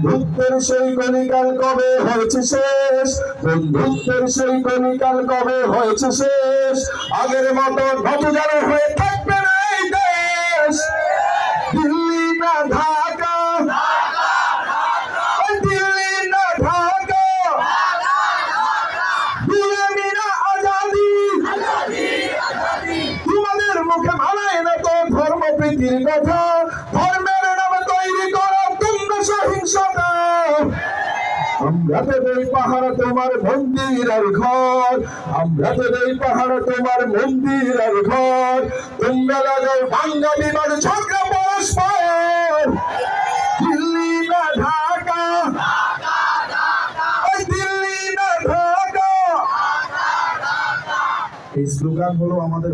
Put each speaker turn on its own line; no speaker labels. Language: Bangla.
বন্ধুত্বের সেই কলিকাল কবে হয়েছে শেষ, বন্ধুত্বের সেই কলিকাল কবে হয়েছে শেষ, আগের মতো নতুন হয়ে থাকবে না এই দেশ। দিল্লি না ঢাকা, দিল্লি না ঢাকা, গুলামি না আজাদি, তোমাদের মুখে মানায় না তো ধর্মপ্রীতির কথা, ধর্মের নামে তৈরি করো তোমরা সহিংসতা। আমরা তো দেই পাহাড় তোমার মন্দির আর ঘর, আমরা তো দেই পাহাড় তোমার মন্দির আর ঘর, তোমরা লাগাও ভাঙ্গা বিমান ঝগড়া পরস্পর। দিল্লি না ঢাকা, দিল্লি না ঢাকা, এই স্লোগান হলো আমাদের